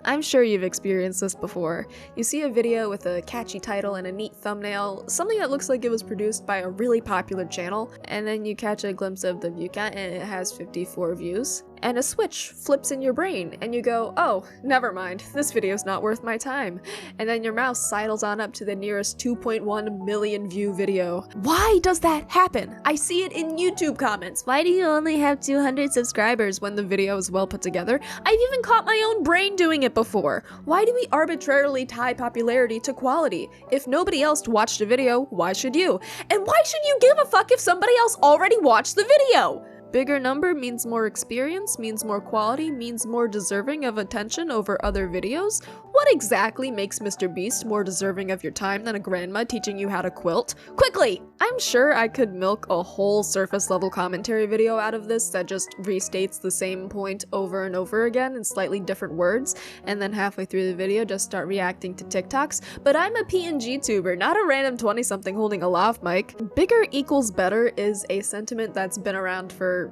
I'm sure you've experienced this before. You see a video with a catchy title and a neat thumbnail, something that looks like it was produced by a really popular channel, and then you catch a glimpse of the view count and it has 54 views. And a switch flips in your brain, and you go, oh, never mind, this video's not worth my time. And then your mouse sidles on up to the nearest 2.1 million view video. Why does that happen? I see it in YouTube comments. Why do you only have 200 subscribers when the video is well put together? I've even caught my own brain doing it before. Why do we arbitrarily tie popularity to quality? If nobody else watched a video, why should you? And why should you give a fuck if somebody else already watched the video? Bigger number means more experience, means more quality, means more deserving of attention over other videos? What exactly makes Mr. Beast more deserving of your time than a grandma teaching you how to quilt? Quickly! I'm sure I could milk a whole surface level commentary video out of this that just restates the same point over and over again in slightly different words, and then halfway through the video just start reacting to TikToks, but I'm a PNG tuber, not a random 20-something holding a lav mic. Bigger equals better is a sentiment that's been around for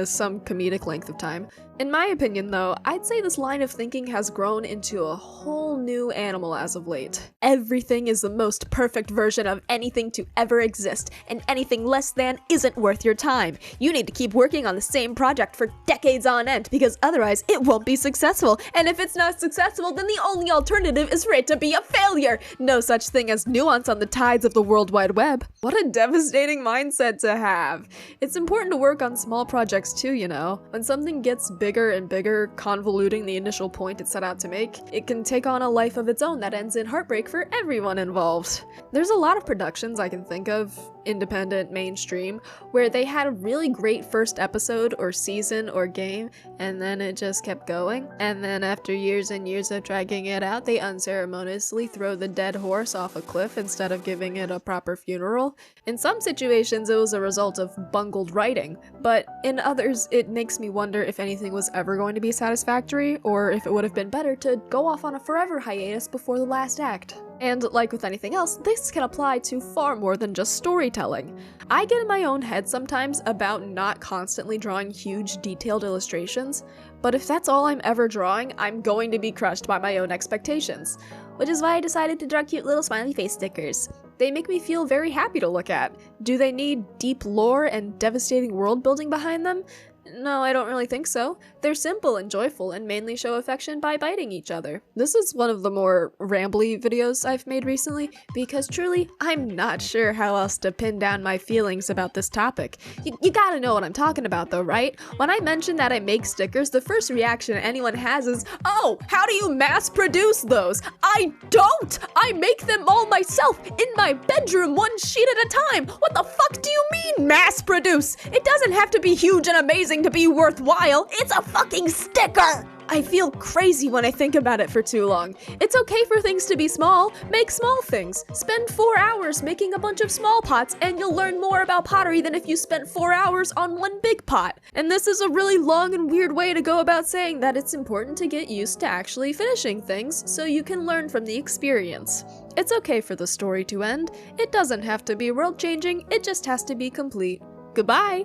some comedic length of time. In my opinion though, I'd say this line of thinking has grown into a whole new animal as of late. Everything is the most perfect version of anything to ever exist, and anything less than isn't worth your time. You need to keep working on the same project for decades on end, because otherwise it won't be successful, and if it's not successful, then the only alternative is for it to be a failure! No such thing as nuance on the tides of the World Wide Web. What a devastating mindset to have! It's important to work on small projects too, you know. When something gets bigger and bigger, convoluting the initial point it set out to make, it can take on a life of its own that ends in heartbreak for everyone involved. There's a lot of productions I can think of, independent, mainstream, where they had a really great first episode or season or game, and then it just kept going, and then after years and years of dragging it out, they unceremoniously throw the dead horse off a cliff instead of giving it a proper funeral. In some situations, it was a result of bungled writing, but in others, it makes me wonder if anything was ever going to be satisfactory, or if it would have been better to go off on a forever hiatus before the last act. And like with anything else, this can apply to far more than just storytelling. I get in my own head sometimes about not constantly drawing huge detailed illustrations, but if that's all I'm ever drawing, I'm going to be crushed by my own expectations. Which is why I decided to draw cute little smiley face stickers. They make me feel very happy to look at. Do they need deep lore and devastating world building behind them? No, I don't really think so. They're simple and joyful and mainly show affection by biting each other. This is one of the more rambly videos I've made recently because truly, I'm not sure how else to pin down my feelings about this topic. You gotta know what I'm talking about though, right? When I mention that I make stickers, the first reaction anyone has is, oh, how do you mass produce those? I don't! I make them all myself in my bedroom, one sheet at a time! What the fuck do you mean mass produce? It doesn't have to be huge and amazing to be worthwhile, it's a fucking sticker! I feel crazy when I think about it for too long. It's okay for things to be small. Make small things. Spend 4 hours making a bunch of small pots and you'll learn more about pottery than if you spent 4 hours on one big pot. And this is a really long and weird way to go about saying that it's important to get used to actually finishing things so you can learn from the experience. It's okay for the story to end. It doesn't have to be world-changing, it just has to be complete. Goodbye!